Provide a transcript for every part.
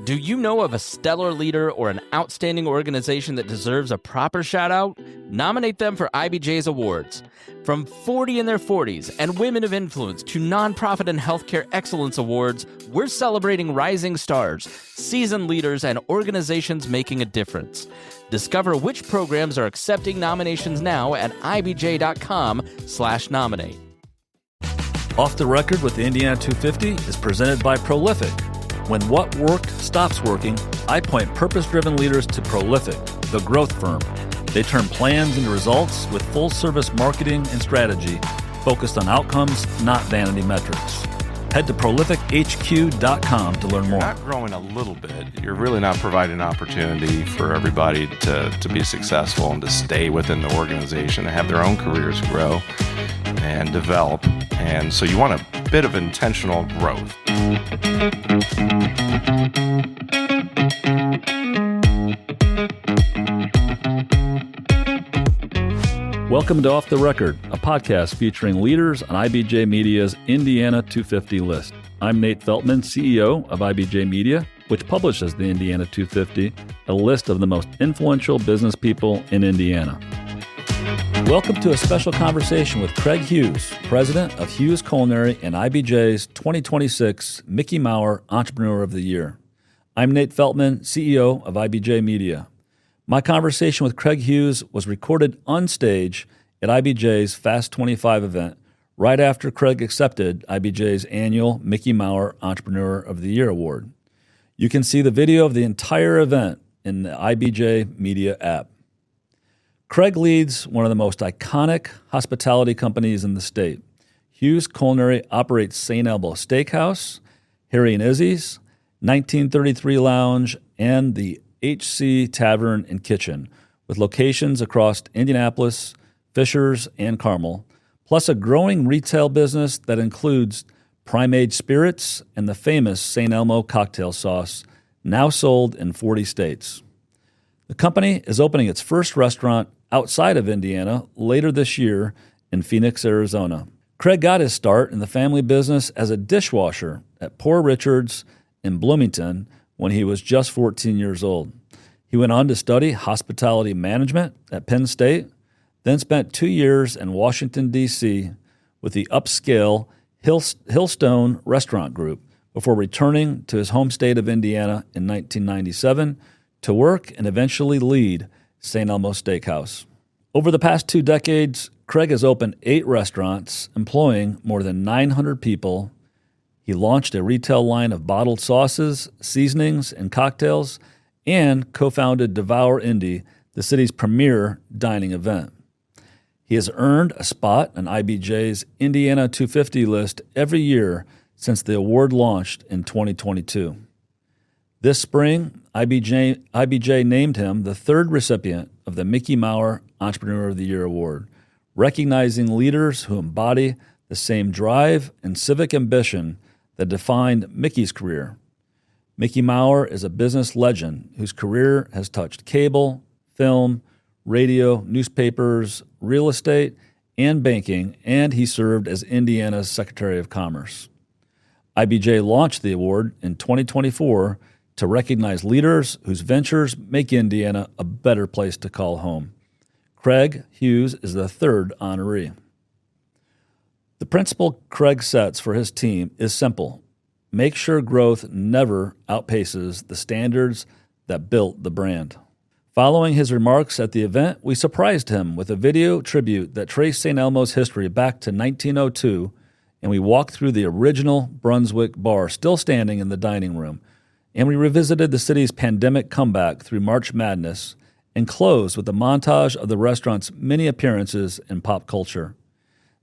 Do you know of a stellar leader or an outstanding organization that deserves a proper shout-out? Nominate them for IBJ's awards. From 40 in their 40s and Women of Influence to Nonprofit and Healthcare Excellence Awards, we're celebrating rising stars, seasoned leaders, and organizations making a difference. Discover which programs are accepting nominations now at ibj.com/nominate. Off the Record with the Indiana 250 is presented by Prolific. When what worked stops working, I point purpose-driven leaders to Prolific, the growth firm. They turn plans into results with full-service marketing and strategy focused on outcomes, not vanity metrics. Head to prolifichq.com to learn more. You're not growing a little bit. You're really not providing an opportunity for everybody to be successful and to stay within the organization and have their own careers grow and develop. And so you want a bit of intentional growth. Welcome to Off the Record, a podcast featuring leaders on IBJ Media's Indiana 250 list. I'm Nate Feltman, CEO of IBJ Media, which publishes the Indiana 250, a list of the most influential business people in Indiana. Welcome to a special conversation with Craig Huse, president of Huse Culinary and IBJ's 2026 Mickey Maurer Entrepreneur of the Year. I'm Nate Feltman, CEO of IBJ Media. My conversation with Craig Huse was recorded on stage at IBJ's Fast 25 event right after Craig accepted IBJ's annual Mickey Maurer Entrepreneur of the Year Award. You can see the video of the entire event in the IBJ Media app. Craig leads one of the most iconic hospitality companies in the state. Huse Culinary operates St. Elmo Steak House, Harry Izzy's, 1933 Lounge, and the HC Tavern and Kitchen, with locations across Indianapolis, Fishers, and Carmel, plus a growing retail business that includes Prime-Age Spirits and the famous St. Elmo cocktail sauce, now sold in 40 states. The company is opening its first restaurant outside of Indiana later this year in Phoenix, Arizona. Craig got his start in the family business as a dishwasher at Poor Richard's in Bloomington when he was just 14 years old. He went on to study hospitality management at Penn State, then spent 2 years in Washington, D.C. with the upscale Hillstone Restaurant Group before returning to his home state of Indiana in 1997 to work and eventually lead St. Elmo Steak House. Over the past 2 decades, Craig has opened 8 restaurants, employing more than 900 people. He launched a retail line of bottled sauces, seasonings, and cocktails, and co-founded Devour Indy, the city's premier dining event. He has earned a spot on IBJ's Indiana 250 list every year since the award launched in 2022. This spring, IBJ named him the 3rd recipient of the Mickey Maurer Entrepreneur of the Year Award, recognizing leaders who embody the same drive and civic ambition that defined Mickey's career. Mickey Maurer is a business legend whose career has touched cable, film, radio, newspapers, real estate, and banking, and he served as Indiana's Secretary of Commerce. IBJ launched the award in 2024 to recognize leaders whose ventures make Indiana a better place to call home. Craig Huse is the 3rd honoree. The principle Craig sets for his team is simple. Make sure growth never outpaces the standards that built the brand. Following his remarks at the event, we surprised him with a video tribute that traced St. Elmo's history back to 1902, and we walked through the original Brunswick bar still standing in the dining room, and we revisited the city's pandemic comeback through March Madness and closed with a montage of the restaurant's many appearances in pop culture.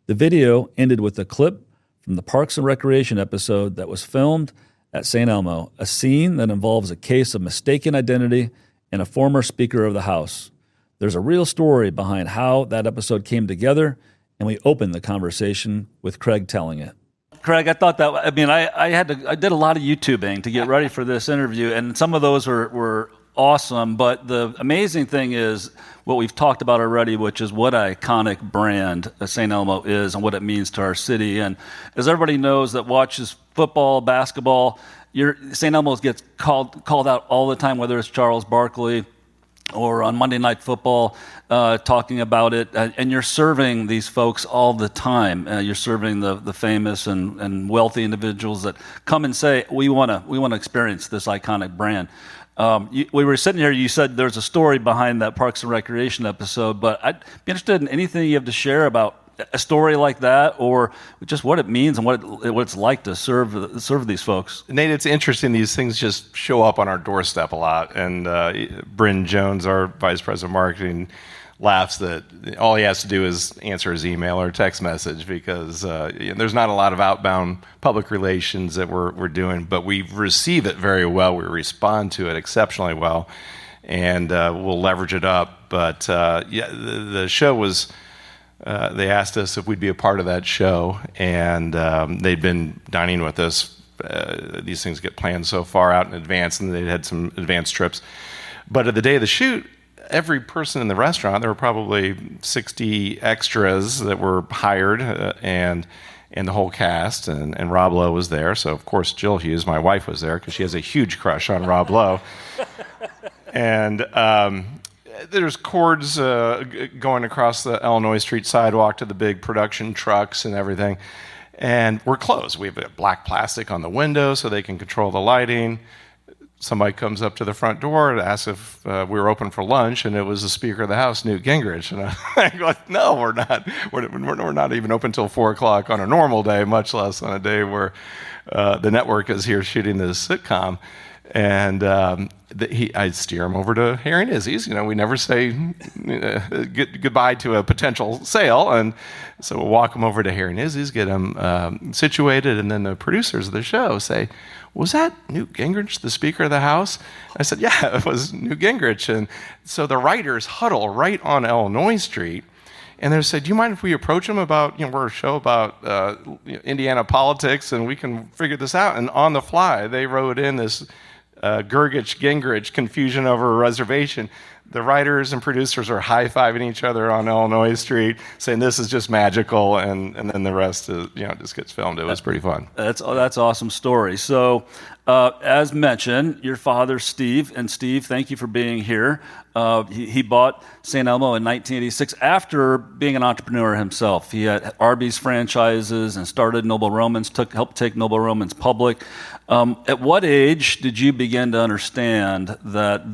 The video ended with a clip from the Parks and Recreation episode that was filmed at St. Elmo, a scene that involves a case of mistaken identity and a former Speaker of the House. There's a real story behind how that episode came together, and we opened the conversation with Craig telling it. Craig, I thought that, I did a lot of YouTubing to get ready for this interview, and some of those were awesome, but the amazing thing is what we've talked about already, which is what an iconic brand St. Elmo is and what it means to our city. And as everybody knows that watches football, basketball, St. Elmo's gets called out all the time, whether it's Charles Barkley or on Monday Night Football, talking about it, and you're serving these folks all the time. You're serving the famous and wealthy individuals that come and say, we want to experience this iconic brand. We were sitting here, you said there's a story behind that Parks and Recreation episode, but I'd be interested in anything you have to share about a story like that, or just what it means and what it's like to serve these folks. Nate, it's interesting. These things just show up on our doorstep a lot. And Bryn Jones, our vice president of marketing, laughs that all he has to do is answer his email or text message, because there's not a lot of outbound public relations that we're doing, but we receive it very well. We respond to it exceptionally well, and we'll leverage it up. But the show was. They asked us if we'd be a part of that show, and they'd been dining with us. These things get planned so far out in advance, and they'd had some advanced trips. But at the day of the shoot, every person in the restaurant, there were probably 60 extras that were hired, and the whole cast, and Rob Lowe was there. So, of course, Jill Huse, my wife, was there because she has a huge crush on Rob Lowe. And there's cords going across the Illinois Street sidewalk to the big production trucks and everything. And we're closed. We have black plastic on the window so they can control the lighting. Somebody comes up to the front door and asks if we were open for lunch, and it was the Speaker of the House, Newt Gingrich. And I'm like, no, we're not. We're not even open until 4 o'clock on a normal day, much less on a day where the network is here shooting this sitcom. And I steer him over to Harry Izzy's. We never say goodbye to a potential sale. And so we'll walk him over to Harry Izzy's, get him situated, and then the producers of the show say, was that Newt Gingrich, the Speaker of the House? I said, yeah, it was Newt Gingrich. And so the writers huddle right on Illinois Street. And they said, do you mind if we approach him about, we're a show about Indiana politics, and we can figure this out. And on the fly, they wrote in this Gingrich confusion over a reservation. The writers and producers are high-fiving each other on Illinois Street, saying this is just magical, and then the rest is, just gets filmed. It was pretty fun. That's awesome story. So, as mentioned, your father, Steve, and Steve, thank you for being here. He bought St. Elmo in 1986 after being an entrepreneur himself. He had Arby's franchises and started Noble Romans, helped take Noble Romans public. At what age did you begin to understand that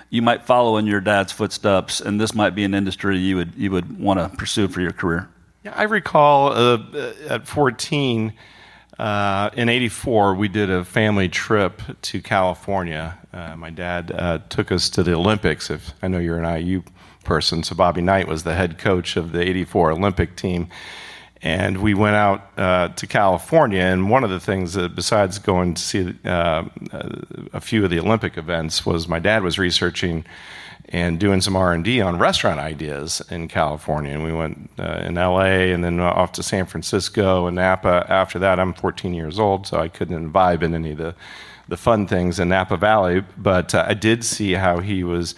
you might follow in your dad's footsteps, and this might be an industry you would want to pursue for your career? Yeah, I recall at 14, in '84, we did a family trip to California. My dad took us to the Olympics. If I know you're an IU person, so Bobby Knight was the head coach of the '84 Olympic team. And we went out to California, and one of the things that, besides going to see a few of the Olympic events, was my dad was researching and doing some R&D on restaurant ideas in California. And we went in LA and then off to San Francisco and Napa. After that, I'm 14 years old, so I couldn't imbibe in any of the fun things in Napa Valley. But I did see how he was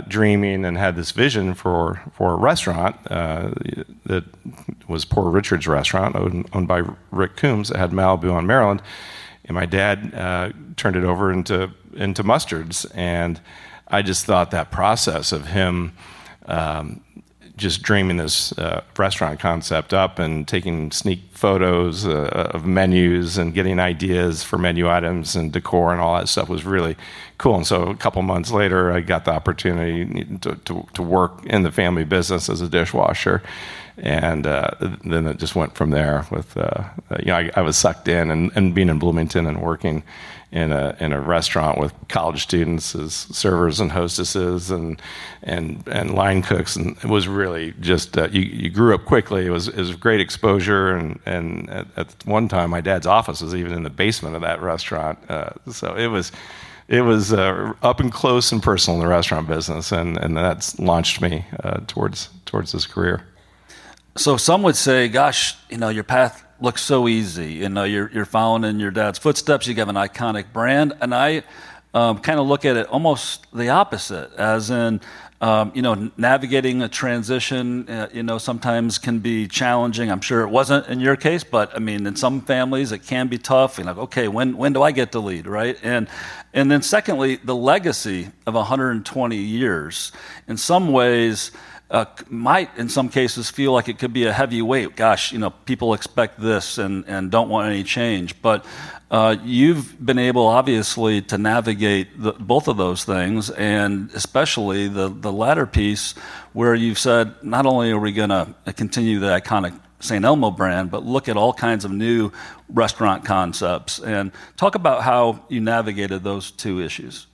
dreaming and had this vision for a restaurant that was Poor Richard's Restaurant, owned by Rick Coombs, that had Malibu on Maryland. And my dad turned it over into Mustards. And I just thought that process of him just dreaming this restaurant concept up and taking sneak photos of menus and getting ideas for menu items and decor and all that stuff was really cool. And so a couple months later, I got the opportunity to work in the family business as a dishwasher. And then it just went from there with, I was sucked in and being in Bloomington and working in a restaurant with college students as servers and hostesses and line cooks, and it was really just you grew up quickly. It was great exposure, and at one time my dad's office was even in the basement of that restaurant, so it was up and close and personal in the restaurant business, and that's launched me towards this career. So some would say, gosh, your path looks so easy. You're following in your dad's footsteps. You have an iconic brand. And I kind of look at it almost the opposite, as in, navigating a transition, sometimes can be challenging. I'm sure it wasn't in your case, but I mean, in some families it can be tough. Okay, when do I get to lead, right? And then secondly, the legacy of 120 years, in some ways, might in some cases feel like it could be a heavy weight. Gosh, people expect this and don't want any change. But you've been able, obviously, to navigate both of those things, and especially the latter piece where you've said, not only are we going to continue the iconic St. Elmo brand, but look at all kinds of new restaurant concepts. And talk about how you navigated those two issues.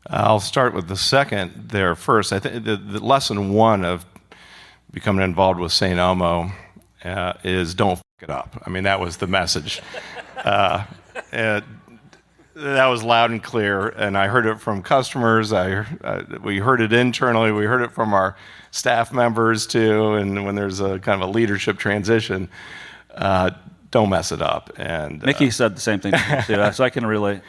I'll start with the second there first. I think the lesson one of becoming involved with St. Elmo is don't f*** it up. I mean, that was the message. And that was loud and clear, and I heard it from customers. We heard it internally. We heard it from our staff members too. And when there's a kind of a leadership transition, don't mess it up. And Mickey said the same thing to me too, so I can relate.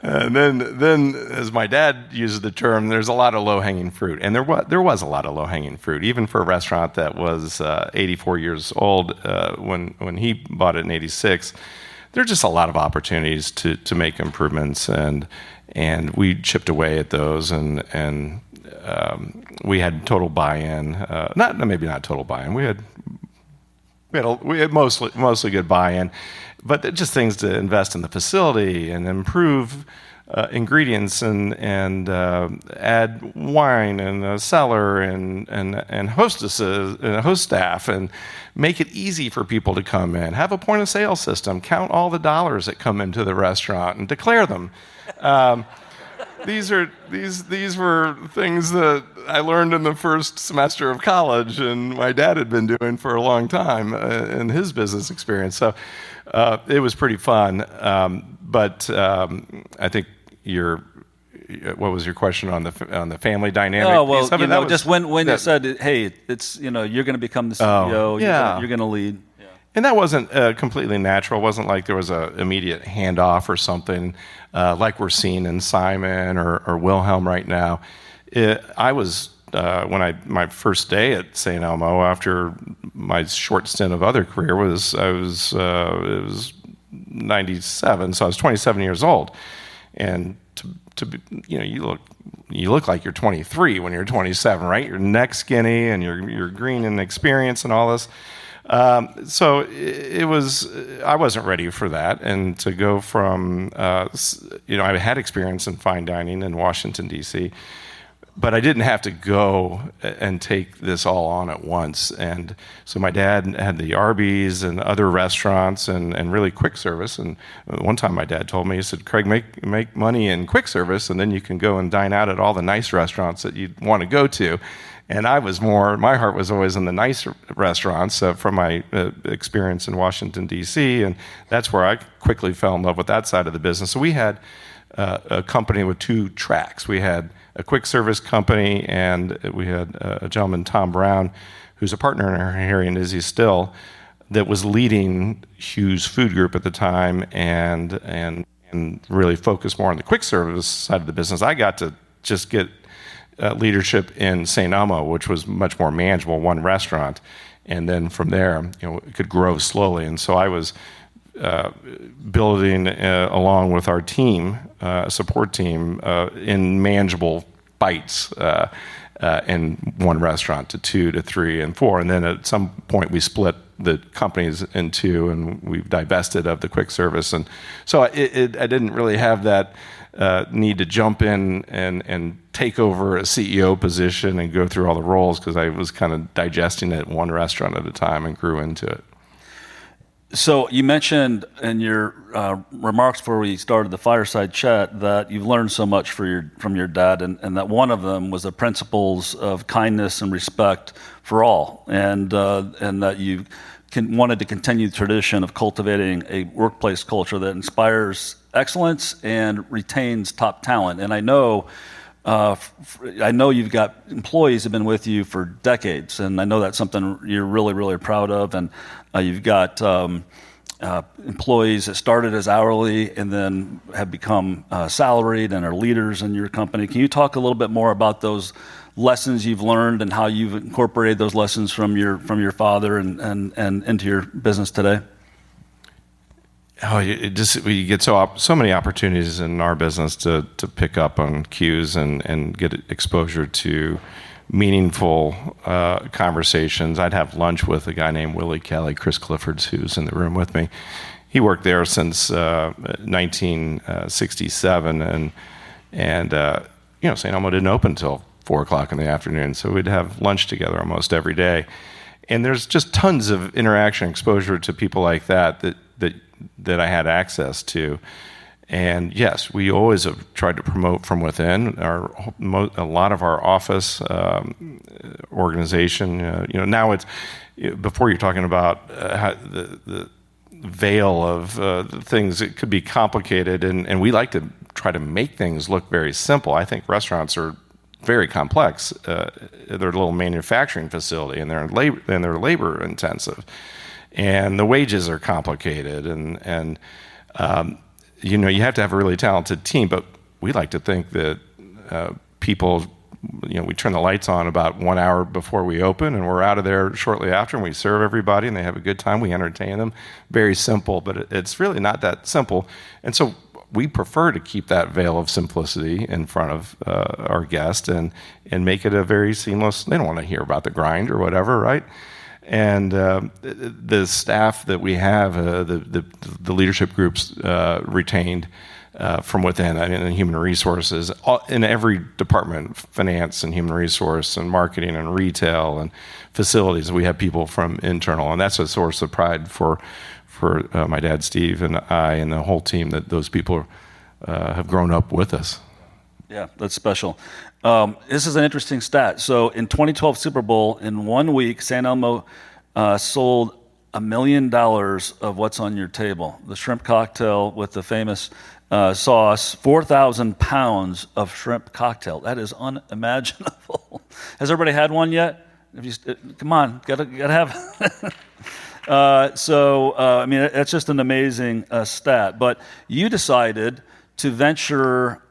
And then, as my dad uses the term, there's a lot of low-hanging fruit, and there was a lot of low-hanging fruit, even for a restaurant that was 84 years old when he bought it in '86. There are just a lot of opportunities to make improvements, and we chipped away at those, and we had total buy-in. Maybe not total buy-in. We had mostly good buy-in. But just things to invest in the facility and improve ingredients and add wine and a cellar and hostesses and host staff and make it easy for people to come in. Have a point of sale system. Count all the dollars that come into the restaurant and declare them. These were things that I learned in the first semester of college, and my dad had been doing for a long time in his business experience. So it was pretty fun. But I think what was your question on the family dynamic? Oh well, just when you said, hey, it's you're going to become the CEO, you're going to lead. Yeah. And that wasn't completely natural. It wasn't like there was an immediate handoff or something like we're seeing in Simon or Wilhelm right now. I was my first day at St. Elmo after my short stint of other career it was 97, so I was 27 years old, and you look like you're 23 when you're 27, right? Your neck's skinny and you're green in experience and all this. So I wasn't ready for that, and to go from I had experience in fine dining in Washington D.C., but I didn't have to go and take this all on at once. And so my dad had the Arby's and other restaurants and really quick service. And one time my dad told me, he said, Craig, make money in quick service, and then you can go and dine out at all the nice restaurants that you want to go to. And my heart was always in the nice restaurants from my experience in Washington, D.C., and that's where I quickly fell in love with that side of the business. So we had a company with two tracks. We had a quick service company, and we had a gentleman, Tom Brown, who's a partner in Harry Izzy still, that was leading Huse Food Group at the time and really focused more on the quick service side of the business. I got to just get leadership in St. Elmo, which was much more manageable, one restaurant, and then from there, it could grow slowly. And so I was building along with our team, support team, in manageable bites in one restaurant to 2 to 3 and 4. And then at some point we split the companies in two, and we've divested of the quick service. And so I didn't really have that need to jump in and take over a CEO position and go through all the roles, because I was kind of digesting it one restaurant at a time and grew into it. So you mentioned in your remarks before we started the fireside chat that you've learned so much from your dad, and that one of them was the principles of kindness and respect for all, and that you wanted to continue the tradition of cultivating a workplace culture that inspires excellence and retains top talent. And I know you've got employees who have been with you for decades, and I know that's something you're really, really proud of. And you've got employees that started as hourly and then have become salaried and are leaders in your company. Can you talk a little bit more about those lessons you've learned and how you've incorporated those lessons from your father and into your business today? Oh, we get so many opportunities in our business to pick up on cues and get exposure to meaningful conversations. I'd have lunch with a guy named Willie Kelly, Chris Clifford's, who's in the room with me. He worked there since 1967, and St. Elmo didn't open until 4:00 in the afternoon, so we'd have lunch together almost every day. And there's just tons of interaction, exposure to people like that I had access to. And yes, we always have tried to promote from within. A lot of our office organization, now it's, before you're talking about the veil of things, it could be complicated, and we like to try to make things look very simple. I think restaurants are very complex. They're a little manufacturing facility, and they're labor intensive, and the wages are complicated, and you have to have a really talented team. But we like to think that people, we turn the lights on about 1 hour before we open, and we're out of there shortly after, and we serve everybody, and they have a good time. We entertain them. Very simple, but it's really not that simple. And so we prefer to keep that veil of simplicity in front of our guest and make it a very seamless. They don't want to hear about the grind or whatever, right? And the staff that we have, the leadership groups retained from within, in human resources, in every department, finance and human resource and marketing and retail and facilities, we have people from internal, and that's a source of pride for my dad, Steve, and I, and the whole team, that those people have grown up with us. Yeah, that's special. This is an interesting stat. So in 2012 Super Bowl, in 1 week, St. Elmo sold $1 million of what's on your table. The shrimp cocktail with the famous sauce, 4,000 pounds of shrimp cocktail. That is unimaginable. Has everybody had one yet? Come on, gotta have. That's just an amazing stat. But you decided to venture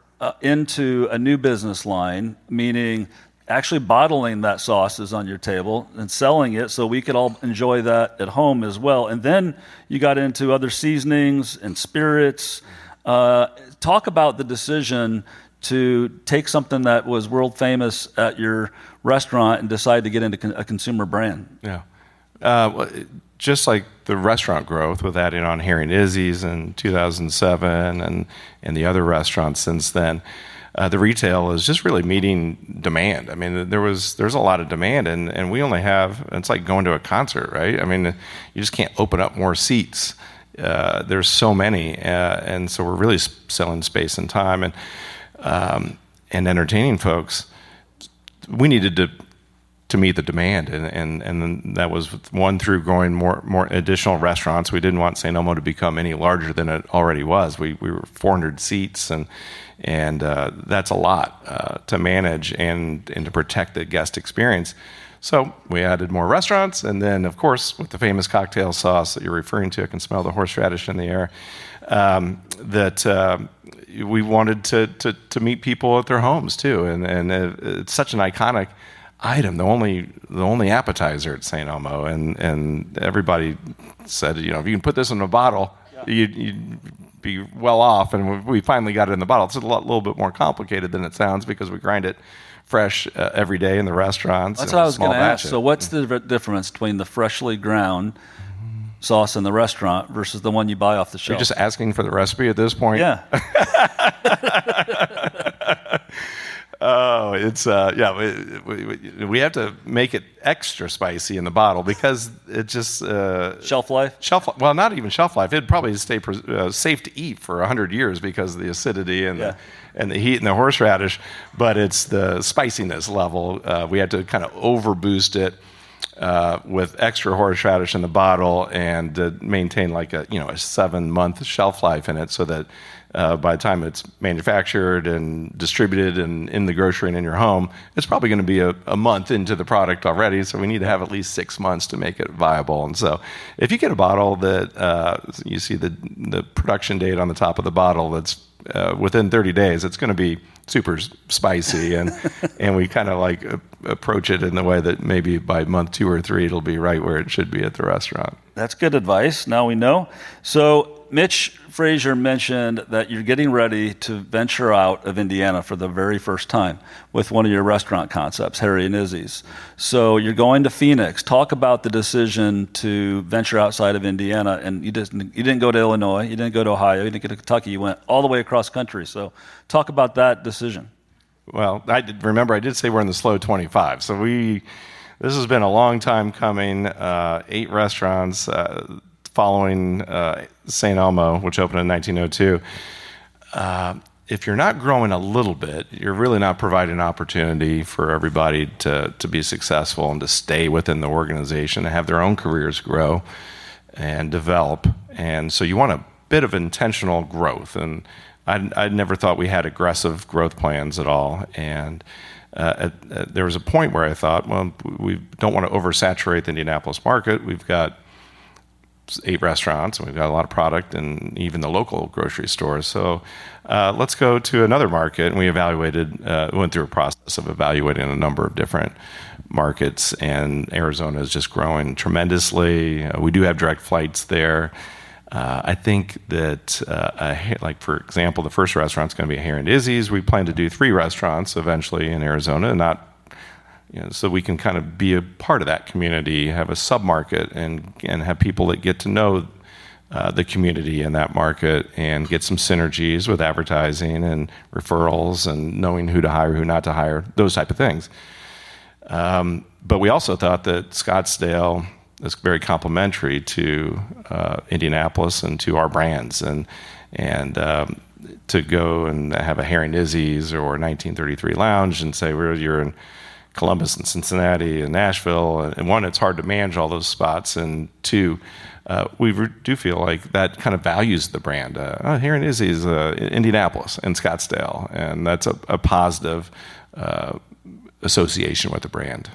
into a new business line, meaning actually bottling that sauce is on your table and selling it so we could all enjoy that at home as well. And then you got into other seasonings and spirits. Talk about the decision to take something that was world famous at your restaurant and decide to get into a consumer brand. Yeah. Just like the restaurant growth with adding on Harry Izzy's in 2007 and the other restaurants since then, the retail is just really meeting demand. I mean, there's a lot of demand, and we only have, it's like going to a concert, right? I mean, you just can't open up more seats. There's so many, and so we're really selling space and time and entertaining folks. We needed to meet the demand, and that was one through growing more additional restaurants. We didn't want St. Elmo to become any larger than it already was. We were 400 seats, and that's a lot to manage and to protect the guest experience. So we added more restaurants, and then of course with the famous cocktail sauce that you're referring to, I can smell the horseradish in the air. We wanted to meet people at their homes too, and it's such an iconic item, the only appetizer at St. Elmo, and everybody said, if you can put this in a bottle, you'd be well off. And we finally got it in the bottle. It's a little bit more complicated than it sounds because we grind it fresh every day in the restaurants. That's what I was going to ask. So what's the difference between the freshly ground sauce in the restaurant versus the one you buy off the shelf? You're just asking for the recipe at this point? Yeah. Oh, it's we have to make it extra spicy in the bottle because it just shelf life. Well, not even shelf life. It'd probably stay safe to eat for 100 years because of the acidity and the heat and the horseradish. But it's the spiciness level. We had to kind of overboost it with extra horseradish in the bottle and maintain like a 7-month shelf life in it, so that by the time it's manufactured and distributed and in the grocery and in your home, it's probably going to be a month into the product already. So we need to have at least 6 months to make it viable. And so if you get a bottle that you see the production date on the top of the bottle that's within 30 days, it's going to be super spicy, and we kind of like approach it in the way that maybe by month 2 or 3 it'll be right where it should be at the restaurant. That's good advice. Now we know. So Mitch Frazier mentioned that you're getting ready to venture out of Indiana for the very first time with one of your restaurant concepts, Harry and Izzy's. So you're going to Phoenix. Talk about the decision to venture outside of Indiana. And you didn't go to Illinois, you didn't go to Ohio, you didn't go to Kentucky, you went all the way across country. So talk about that decision. Well, I did say we're in the slow 25. So this has been a long time coming. 8 restaurants following St. Elmo, which opened in 1902. If you're not growing a little bit, you're really not providing an opportunity for everybody to be successful and to stay within the organization and have their own careers grow and develop. And so you want a bit of intentional growth. And I never thought we had aggressive growth plans at all. And there was a point where I thought, well, we don't want to oversaturate the Indianapolis market. We've got 8 restaurants, and we've got a lot of product, and even the local grocery stores. So let's go to another market. And we went through a process of evaluating a number of different markets, and Arizona is just growing tremendously. We do have direct flights there. I think that, like for example, the first restaurant's going to be Harry Izzy's. We plan to do 3 restaurants eventually in Arizona, so we can kind of be a part of that community, have a sub-market, and have people that get to know the community in that market and get some synergies with advertising and referrals and knowing who to hire, who not to hire, those type of things. But we also thought that Scottsdale is very complementary to Indianapolis and to our brands, and to go and have a Harry Izzy's or 1933 Lounge and say, you're in Columbus and Cincinnati and Nashville, and 1, it's hard to manage all those spots, and 2, we do feel like that kind of values the brand. Harry Izzy's Indianapolis and Scottsdale, and that's a positive association with the brand.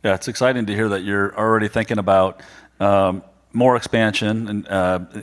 Yeah, it's exciting to hear that you're already thinking about more expansion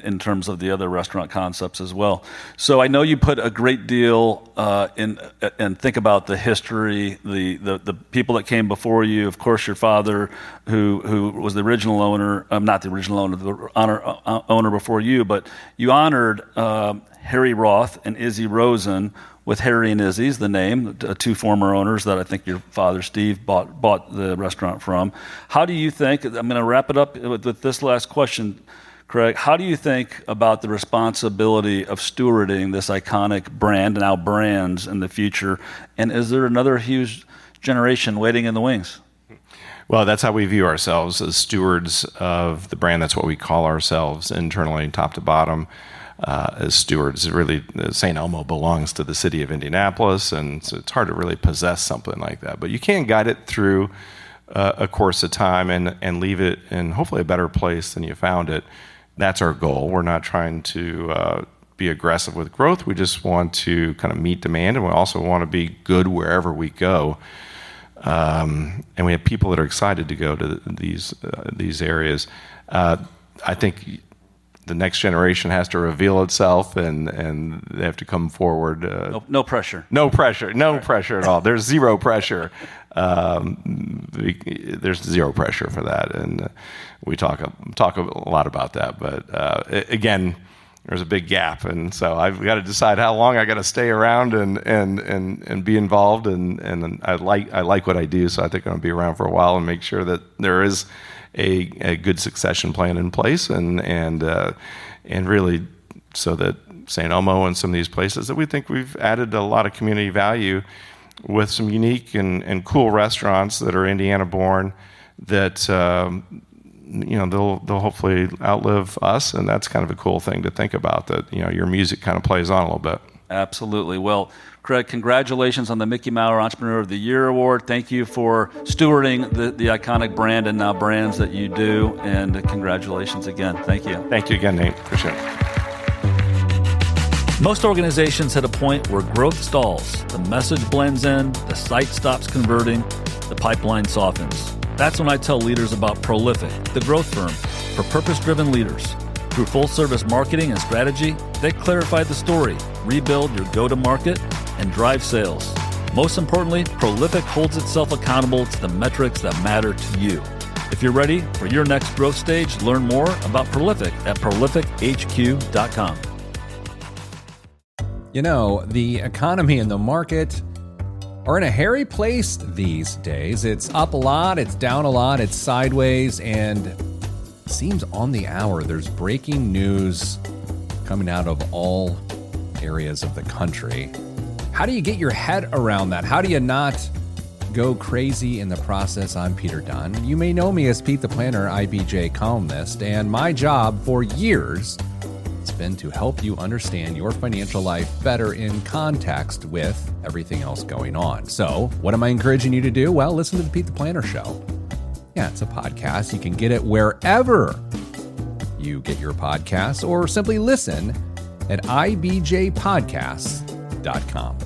in terms of the other restaurant concepts as well. So I know you put a great deal in and think about the history, the people that came before you. Of course, your father, who was the original owner, not the original owner, the owner before you, but you honored Harry Roth and Izzy Rosen with Harry and Izzy's, the name, 2 former owners that I think your father, Steve, bought the restaurant from. How do you think, I'm going to wrap it up with this last question, Craig, how do you think about the responsibility of stewarding this iconic brand and now brands in the future? And is there another Huse generation waiting in the wings? Well, that's how we view ourselves, as stewards of the brand. That's what we call ourselves internally, top to bottom. As stewards, really, St. Elmo belongs to the city of Indianapolis, and so it's hard to really possess something like that. But you can guide it through a course of time and leave it in hopefully a better place than you found it. That's our goal. We're not trying to be aggressive with growth. We just want to kind of meet demand, and we also want to be good wherever we go. And we have people that are excited to go to these areas. I think the next generation has to reveal itself, and they have to come forward. No pressure. No pressure. No pressure at all. There's zero pressure. There's zero pressure for that, and we talk a lot about that. But again, there's a big gap, and so I've got to decide how long I got to stay around and be involved. And I like what I do, so I think I'm going to be around for a while and make sure that there is a good succession plan in place, and really so that St. Elmo and some of these places that we think we've added a lot of community value with some unique and cool restaurants that are Indiana born, that they'll hopefully outlive us, and that's kind of a cool thing to think about, that your music kind of plays on a little bit. Absolutely. Well, Craig, congratulations on the Mickey Maurer Entrepreneur of the Year Award. Thank you for stewarding the iconic brand and now brands that you do, and congratulations again. Thank you. Thank you again, Nate. Appreciate it. Most organizations hit a point where growth stalls. The message blends in, the site stops converting, the pipeline softens. That's when I tell leaders about Prolific, the growth firm for purpose-driven leaders. Through full-service marketing and strategy, they clarify the story, rebuild your go-to-market, and drive sales. Most importantly, Prolific holds itself accountable to the metrics that matter to you. If you're ready for your next growth stage, learn more about Prolific at prolifichq.com. You know, the economy and the market are in a hairy place these days. It's up a lot, it's down a lot, it's sideways, and it seems on the hour. There's breaking news coming out of all areas of the country. How do you get your head around that? How do you not go crazy in the process? I'm Peter Dunn. You may know me as Pete the Planner, IBJ columnist, and my job for years has been to help you understand your financial life better in context with everything else going on. So what am I encouraging you to do? Well, listen to the Pete the Planner Show. Yeah, it's a podcast. You can get it wherever you get your podcasts, or simply listen at ibjpodcasts.com.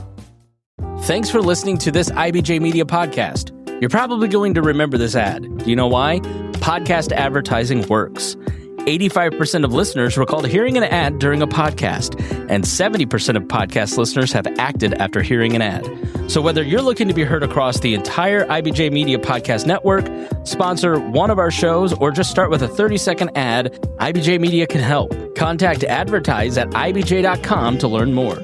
Thanks for listening to this IBJ Media podcast. You're probably going to remember this ad. Do you know why? Podcast advertising works. 85% of listeners recalled hearing an ad during a podcast, and 70% of podcast listeners have acted after hearing an ad. So whether you're looking to be heard across the entire IBJ Media Podcast Network, sponsor one of our shows, or just start with a 30-second ad, IBJ Media can help. Contact advertise at ibj.com to learn more.